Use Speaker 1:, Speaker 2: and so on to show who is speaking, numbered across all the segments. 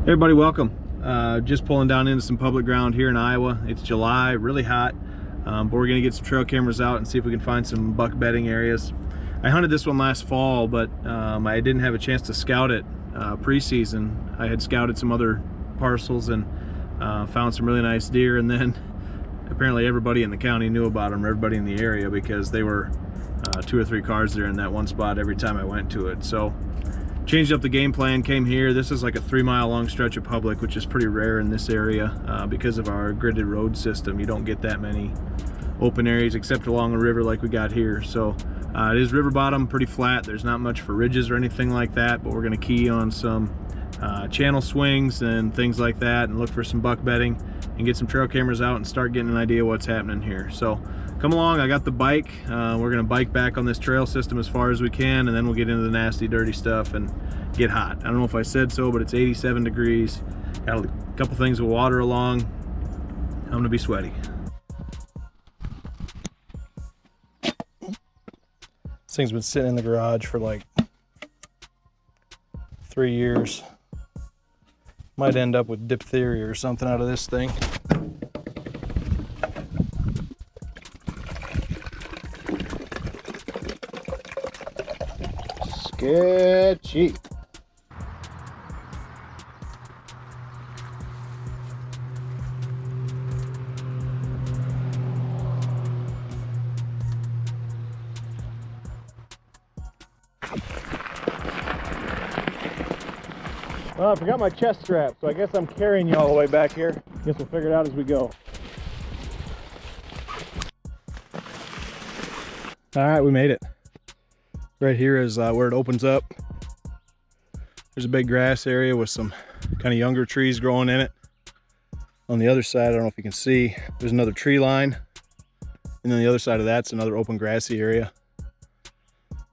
Speaker 1: Hey everybody, welcome. Just pulling down into some public ground here in Iowa. It's July, really hot, but we're gonna get some trail cameras out and see if we can find some buck bedding areas. I hunted this one last fall, but I didn't have a chance to scout it pre-season. I had scouted some other parcels and found some really nice deer, and then apparently everybody in the county knew about them, everybody in the area, because they were 2 or 3 cars there in that one spot every time I went to it. So changed up the game plan, came here. This is like a 3-mile long stretch of public, which is pretty rare in this area because of our gridded road system. You don't get that many open areas except along a river like we got here. So it is river bottom, pretty flat. There's not much for ridges or anything like that, but we're gonna key on some channel swings and things like that and look for some buck bedding and get some trail cameras out and start getting an idea what's happening here. So come along, I got the bike. We're gonna bike back on this trail system as far as we can, and then we'll get into the nasty, dirty stuff and get hot. I don't know if I said so, but it's 87 degrees. Got a couple things of water along. I'm gonna be sweaty. This thing's been sitting in the garage for like 3 years. Might end up with diphtheria or something out of this thing. Sketchy. Well, I forgot my chest strap, so I guess I'm carrying you all the way back here. Guess we'll figure it out as we go. All right, we made it. Right here is where it opens up. There's a big grass area with some kind of younger trees growing in it. On the other side, I don't know if you can see, there's another tree line. And then the other side of that's another open grassy area.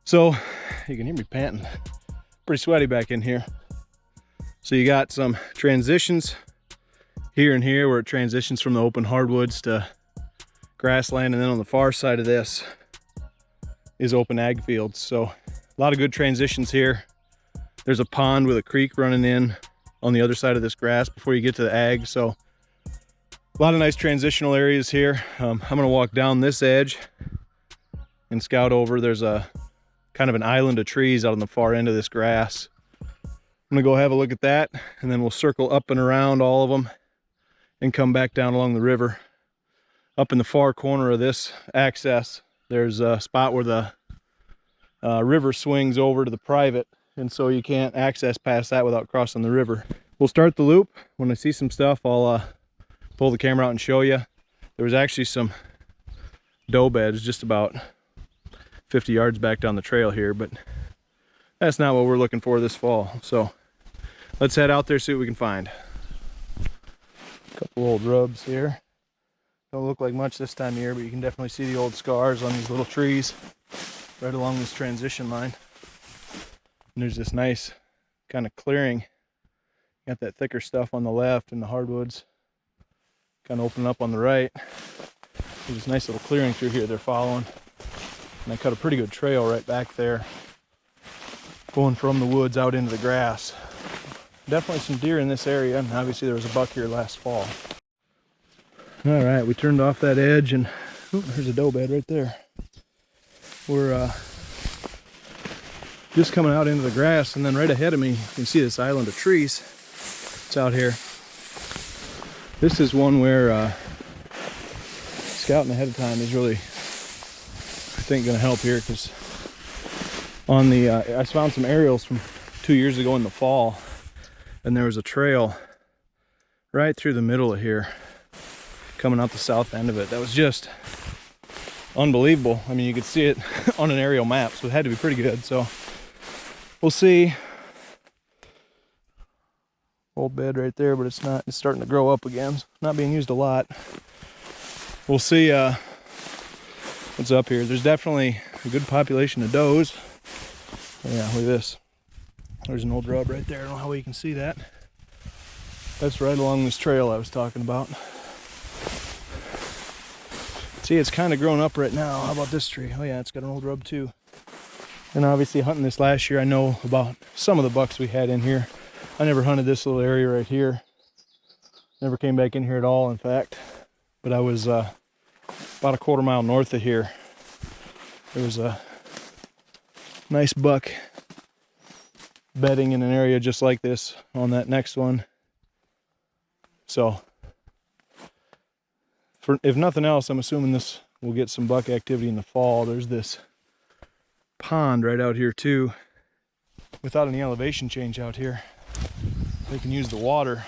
Speaker 1: So you can hear me panting. Pretty sweaty back in here. So you got some transitions here and here where it transitions from the open hardwoods to grassland, and then on the far side of this is open ag fields. So a lot of good transitions here. There's a pond with a creek running in on the other side of this grass before you get to the ag. So a lot of nice transitional areas here. I'm gonna walk down this edge and scout over. There's a kind of an island of trees out on the far end of this grass. I'm gonna go have a look at that, and then we'll circle up and around all of them and come back down along the river. Up in the far corner of this access, there's a spot where the river swings over to the private, and so you can't access past that without crossing the river. We'll start the loop. When I see some stuff, I'll pull the camera out and show you. There was actually some doe beds just about 50 yards back down the trail here, but that's not what we're looking for this fall. So let's head out there, see what we can find. A couple old rubs here. Don't look like much this time of year, but you can definitely see the old scars on these little trees right along this transition line. And there's this nice kind of clearing. Got that thicker stuff on the left and the hardwoods kind of open up on the right. There's this nice little clearing through here they're following. And I cut a pretty good trail right back there, going from the woods out into the grass. Definitely some deer in this area, and obviously there was a buck here last fall. All right, we turned off that edge, and there's a doe bed right there. We're just coming out into the grass, and then right ahead of me, you can see this island of trees. It's out here. This is one where scouting ahead of time is really, I think, going to help here, because on the I found some aerials from 2 years ago in the fall, and there was a trail right through the middle of here coming out the south end of it. That was just unbelievable. I mean, you could see it on an aerial map, so it had to be pretty good. So we'll see. Old bed right there, but it's not, it's starting to grow up again. It's not being used a lot. We'll see what's up here. There's definitely a good population of does. Yeah, look at this. There's an old rub right there. I don't know how well you can see that. That's right along this trail I was talking about. See, it's kind of grown up right now. How about this tree? Oh yeah, it's got an old rub too. And obviously hunting this last year, I know about some of the bucks we had in here. I never hunted this little area right here. Never came back in here at all, in fact. But I was about a quarter mile north of here. There was a nice buck bedding in an area just like this on that next one. So, if nothing else, I'm assuming this will get some buck activity in the fall. There's this pond right out here too. Without any elevation change out here, they can use the water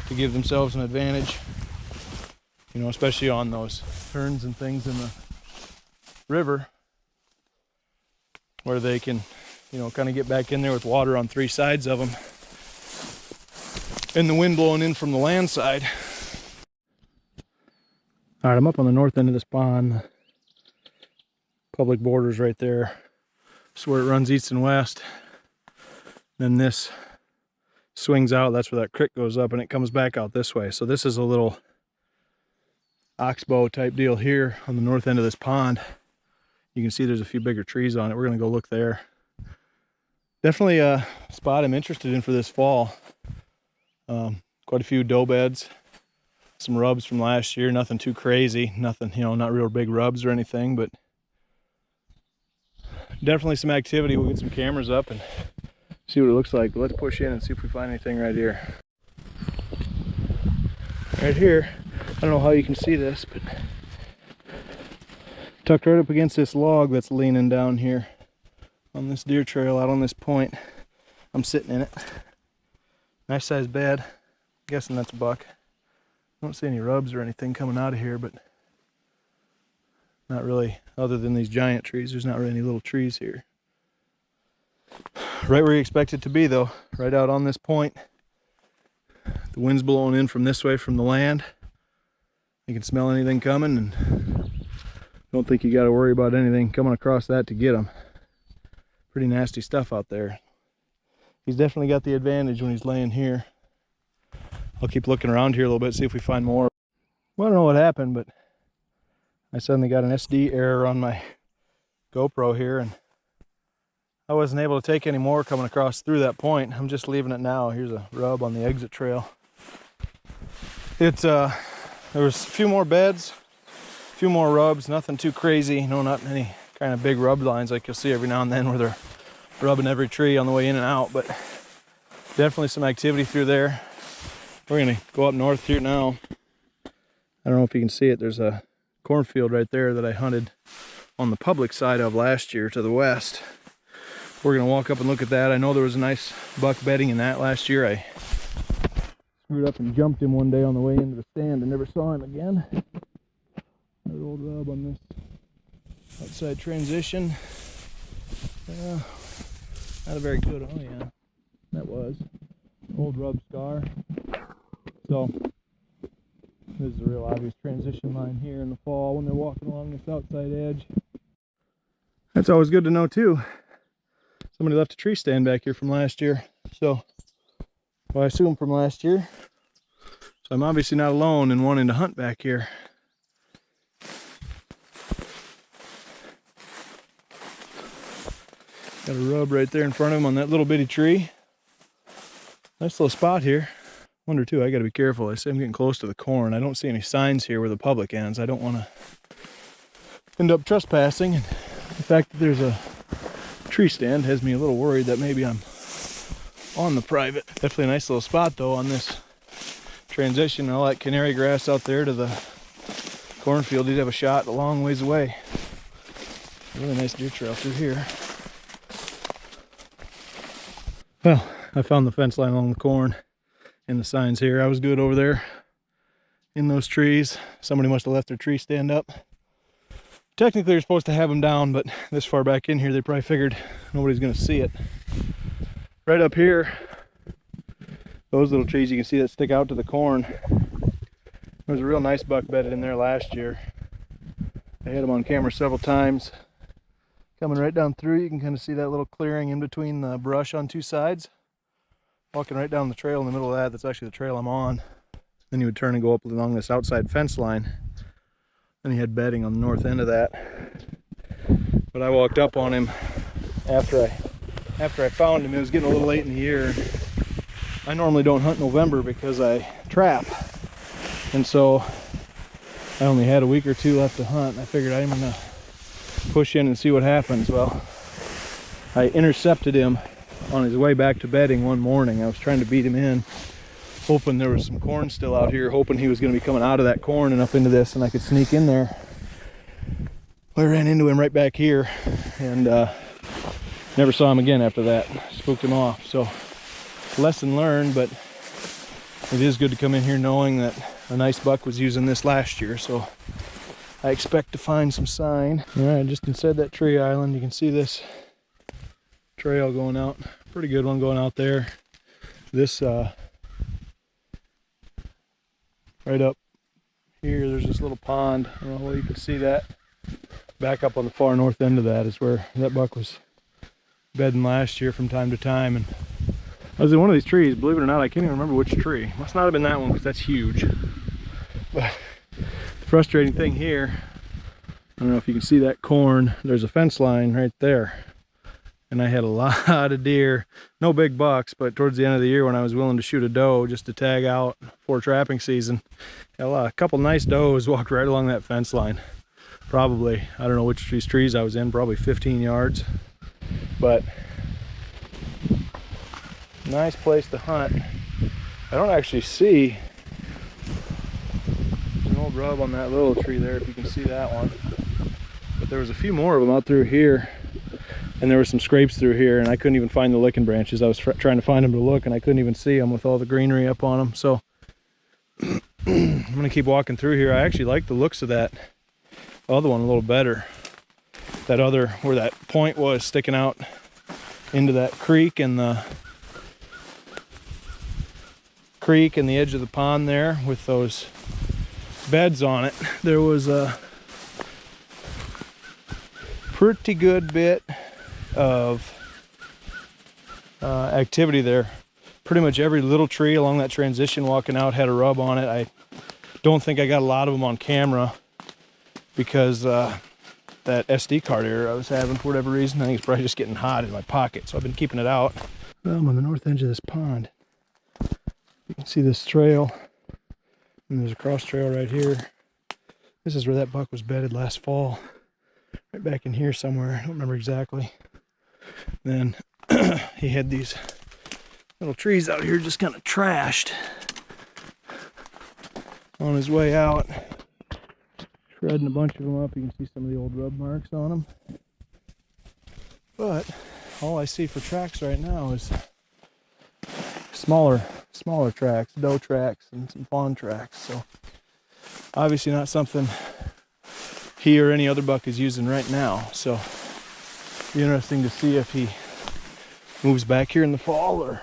Speaker 1: to give themselves an advantage, you know, especially on those turns and things in the river, where they can, you know, kind of get back in there with water on three sides of them and the wind blowing in from the land side. All right, I'm up on the north end of this pond. Public borders right there. That's where it runs east and west. Then this swings out. That's where that creek goes up, and it comes back out this way. So this is a little oxbow type deal here on the north end of this pond. You can see there's a few bigger trees on it. We're gonna go look there. Definitely a spot I'm interested in for this fall. Quite a few doe beds, some rubs from last year, nothing too crazy, nothing, you know, not real big rubs or anything, but definitely some activity. We'll get some cameras up and see what it looks like. But let's push in and see if we find anything right here. Right here, I don't know how you can see this, but tucked right up against this log that's leaning down here on this deer trail out on this point. I'm sitting in it. Nice sized bed. Guessing that's a buck. I don't see any rubs or anything coming out of here, but not really, other than these giant trees. There's not really any little trees here. Right where you expect it to be though, right out on this point. The wind's blowing in from this way from the land. You can smell anything coming, and don't think you got to worry about anything coming across that to get them. Pretty nasty stuff out there. He's definitely got the advantage when he's laying here. I'll keep looking around here a little bit, see if we find more. Well, I don't know what happened, but I suddenly got an SD error on my GoPro here, and I wasn't able to take any more coming across through that point. I'm just leaving it now. Here's a rub on the exit trail. It's there was a few more beds, a few more rubs, nothing too crazy, you know, not any kind of big rub lines like you'll see every now and then where they're rubbing every tree on the way in and out, but definitely some activity through there. We're gonna go up north here now. I don't know if you can see it. There's a cornfield right there that I hunted on the public side of last year to the west. We're gonna walk up and look at that. I know there was a nice buck bedding in that last year. I screwed up and jumped him one day on the way into the stand and never saw him again. Another old rub on this outside transition. Not a very good, oh yeah, that was old rub scar. So this is a real obvious transition line here in the fall when they're walking along this outside edge. That's always good to know too. Somebody left a tree stand back here from last year. So, well, I assume from last year. So I'm obviously not alone in wanting to hunt back here. Got a rub right there in front of him on that little bitty tree. Nice little spot here. Wonder too, I gotta be careful. I say I'm getting close to the corn. I don't see any signs here where the public ends. I don't want to end up trespassing. And the fact that there's a tree stand has me a little worried that maybe I'm on the private. Definitely a nice little spot though on this transition. All that canary grass out there to the cornfield. You'd have a shot a long ways away. Really nice deer trail through here. Well, I found the fence line along the corn and the signs here. I was good over there in those trees. Somebody must have left their tree stand up. Technically you're supposed to have them down, but this far back in here they probably figured nobody's gonna see it. Right up here, those little trees you can see that stick out to the corn. There was a real nice buck bedded in there last year. I had him on camera several times. Coming right down through, you can kind of see that little clearing in between the brush on two sides. Walking right down the trail in the middle of that, that's actually the trail I'm on. Then you would turn and go up along this outside fence line. Then he had bedding on the north end of that. But I walked up on him after I found him. It was getting a little late in the year. I normally don't hunt November because I trap, and so I only had a week or two left to hunt. I figured I'm gonna push in and see what happens. Well, I intercepted him on his way back to bedding one morning. I was trying to beat him in, hoping there was some corn still out here, hoping he was going to be coming out of that corn and up into this and I could sneak in there. I ran into him right back here and never saw him again after that. Spooked him off. So lesson learned, but it is good to come in here knowing that a nice buck was using this last year, so I expect to find some sign. All right, just inside that tree island, you can see this trail going out. Pretty good one going out there. This right up here, there's this little pond. I don't know whether you can see that. Back up on the far north end of that is where that buck was bedding last year from time to time. And I was in one of these trees, believe it or not, I can't even remember which tree. Must not have been that one because that's huge. But the frustrating thing here, I don't know if you can see that corn, there's a fence line right there. And I had a lot of deer, no big bucks, but towards the end of the year when I was willing to shoot a doe just to tag out for trapping season, a couple nice does walked right along that fence line. Probably, I don't know which these trees I was in, probably 15 yards. But nice place to hunt. I don't actually see, there's an old rub on that little tree there if you can see that one, but there was a few more of them out through here, and there were some scrapes through here, and I couldn't even find the licking branches. I was trying to find them to look and I couldn't even see them with all the greenery up on them. So I'm gonna keep walking through here. I actually like the looks of that other one a little better. That other, where that point was sticking out into that creek and the edge of the pond there with those beds on it. There was a pretty good bit of activity there. Pretty much every little tree along that transition walking out had a rub on it. I don't think I got a lot of them on camera because that SD card error I was having for whatever reason. I think it's probably just getting hot in my pocket, so I've been keeping it out. Well, I'm on the north edge of this pond. You can see this trail, and there's a cross trail right here. This is where that buck was bedded last fall. Right back in here somewhere, I don't remember exactly. Then he had these little trees out here just kind of trashed on his way out. Shredding a bunch of them up. You can see some of the old rub marks on them. But all I see for tracks right now is smaller tracks, doe tracks and some fawn tracks. So obviously not something he or any other buck is using right now. So it'll be interesting to see if he moves back here in the fall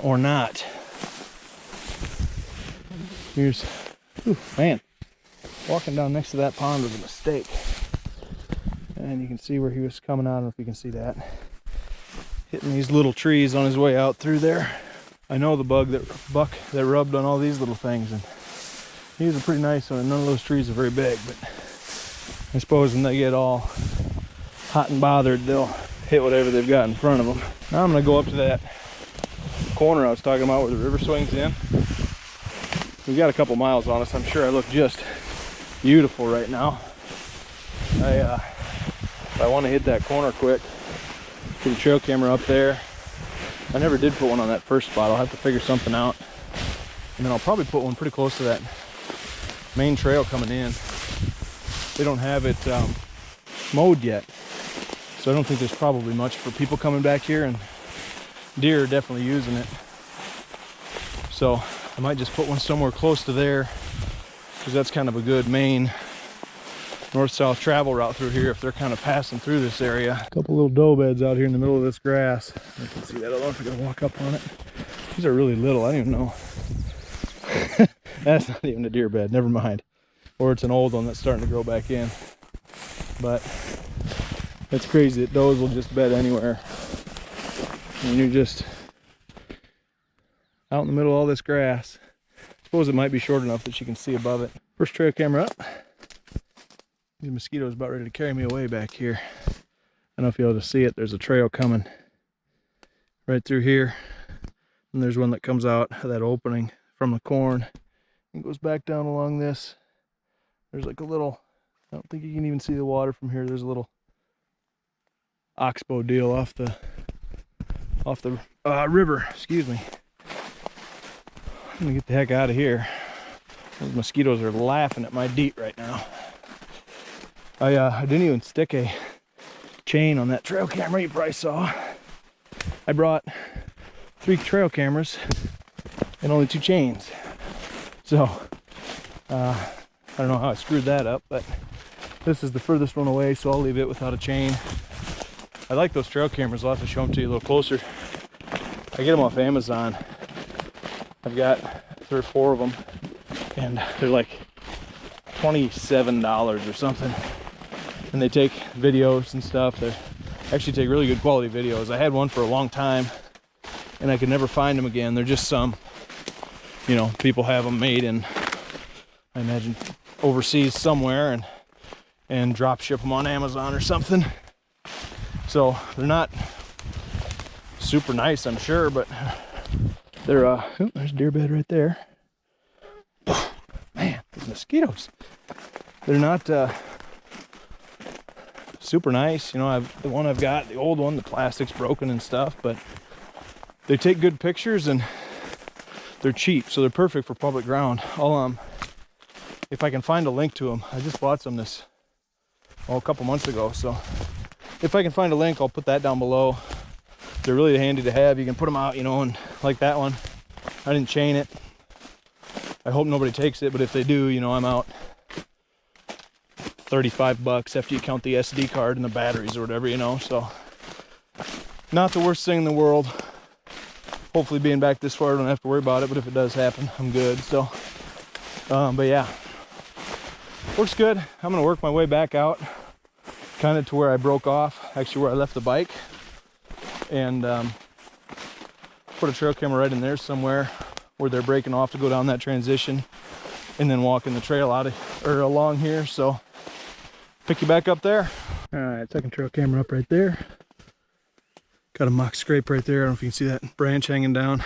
Speaker 1: or not. Here's, ooh, man, walking down next to that pond was a mistake. And you can see where he was coming out. I don't know if you can see that. Hitting these little trees on his way out through there. I know the buck that rubbed on all these little things, and he's a pretty nice one. None of those trees are very big, but I suppose when they get all hot and bothered, they'll hit whatever they've got in front of them. Now I'm gonna go up to that corner I was talking about where the river swings in. We've got a couple miles on us. I'm sure I look just beautiful right now. If I want to hit that corner quick, put the trail camera up there. I never did put one on that first spot. I'll have to figure something out. And then I'll probably put one pretty close to that main trail coming in. They don't have it mowed yet, so I don't think there's probably much for people coming back here, and deer are definitely using it. So I might just put one somewhere close to there, because that's kind of a good main north-south travel route through here if they're kind of passing through this area. A couple little doe beds out here in the middle of this grass. You can see that. I don't know if I gotta walk up on it. These are really little. I don't even know. That's not even a deer bed. Never mind. Or it's an old one that's starting to grow back in. But it's crazy that does will just bed anywhere. And you're just out in the middle of all this grass. I suppose it might be short enough that you can see above it. First trail camera up. These mosquitoes about ready to carry me away back here. I don't know if you'll be able to see it. There's a trail coming right through here. And there's one that comes out of that opening from the corn and goes back down along this. There's like a little, I don't think you can even see the water from here. There's a little oxbow deal off the river, excuse me. I'm gonna get the heck out of here. Those mosquitoes are laughing at my DEET right now. I didn't even stick a chain on that trail camera you probably saw. I brought 3 trail cameras and only 2 chains. So, I don't know how I screwed that up, but this is the furthest one away, so I'll leave it without a chain. I like those trail cameras. I'll have to show them to you a little closer. I get them off Amazon. I've got 3 or 4 of them, and they're like $27 or something. And they take videos and stuff. They actually take really good quality videos. I had one for a long time, and I could never find them again. They're just some, you know, people have them made in, I imagine, overseas somewhere, and drop ship them on Amazon or something. So they're not super nice, I'm sure, but they're there's a deer bed right there. Man, these mosquitoes. They're not super nice, you know. The one I've got, the old one, the plastic's broken and stuff, but they take good pictures and they're cheap, so they're perfect for public ground. I'll if I can find a link to them. I just bought some a couple months ago, so if I can find a link, I'll put that down below. They're really handy to have. You can put them out, you know, and like that one, I didn't chain it. I hope nobody takes it, but if they do, you know, I'm out $35 after you count the SD card and the batteries or whatever, you know. So not the worst thing in the world. Hopefully being back this far, I don't have to worry about it, but if it does happen, I'm good. So but yeah, works good. I'm gonna work my way back out kind of to where I broke off, actually where I left the bike, and put a trail camera right in there somewhere where they're breaking off to go down that transition, and then walking the trail out or along here. So pick you back up there. All right, second trail camera up right there. Got a mock scrape right there. I don't know if you can see that branch hanging down.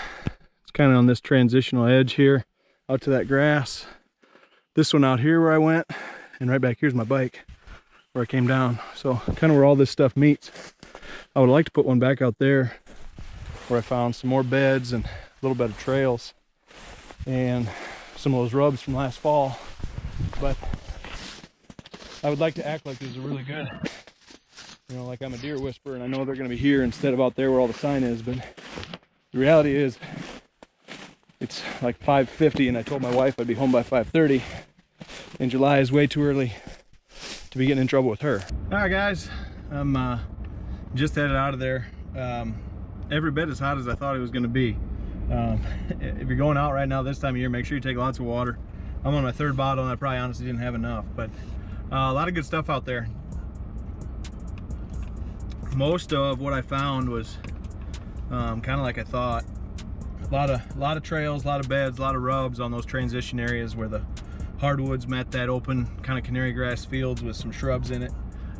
Speaker 1: It's kind of on this transitional edge here out to that grass. This one out here where I went, and right back here's my bike where I came down. So kind of where all this stuff meets. I would like to put one back out there where I found some more beds and a little bit of trails and some of those rubs from last fall, but I would like to act like these are really good, you know, like I'm a deer whisperer and I know they're going to be here instead of out there where all the sign is. But the reality is it's like 5:50 and I told my wife I'd be home by 5:30, and July is way too early to be getting in trouble with her. All right guys, I'm just headed out of there. Every bit as hot as I thought it was going to be. If you're going out right now this time of year, make sure you take lots of water. I'm on my 3rd bottle and I probably honestly didn't have enough, but a lot of good stuff out there. Most of what I found was kind of like I thought. A lot of trails, a lot of beds, a lot of rubs on those transition areas where the hardwoods met that open kind of canary grass fields with some shrubs in it.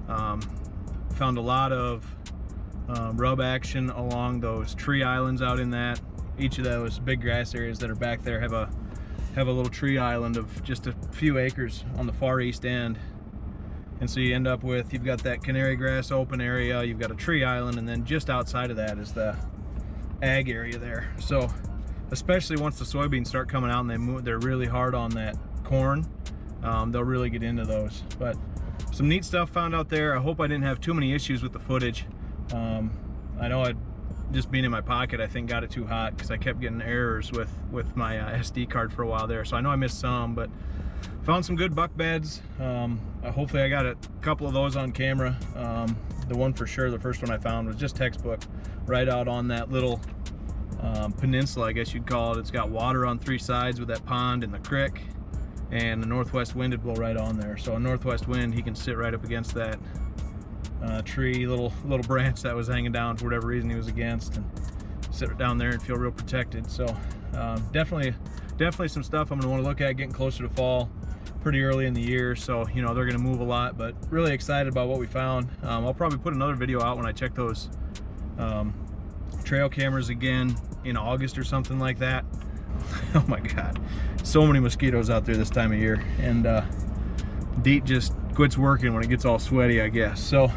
Speaker 1: Found a lot of rub action along those tree islands out in that. Each of those big grass areas that are back there have a little tree island of just a few acres on the far east end. And so you end up with, you've got that canary grass open area, you've got a tree island, and then just outside of that is the ag area there. So especially once the soybeans start coming out and they're really hard on that corn, they'll really get into those. But some neat stuff found out there. I hope I didn't have too many issues with the footage. I know I'd just being in my pocket, I think got it too hot because I kept getting errors with my SD card for a while there. So I know I missed some, but found some good buck beds. Hopefully I got a couple of those on camera. The one for sure, the first one I found was just textbook, right out on that little peninsula, I guess you'd call it. It's got water on 3 sides with that pond and the creek, and the northwest wind would blow right on there. So a northwest wind, he can sit right up against that tree, little branch that was hanging down for whatever reason he was against, and sit down there and feel real protected. So definitely some stuff I'm gonna want to look at getting closer to fall, pretty early in the year. So you know they're gonna move a lot, but really excited about what we found. I'll probably put another video out when I check those trail cameras again in August or something like that. Oh my God, so many mosquitoes out there this time of year, and DEET just quits working when it gets all sweaty, I guess. So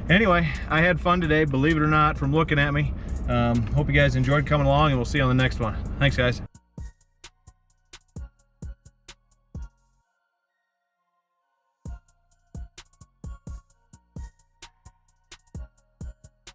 Speaker 1: anyway, I had fun today, believe it or not, from looking at me. Hope you guys enjoyed coming along, and we'll see you on the next one. Thanks, guys.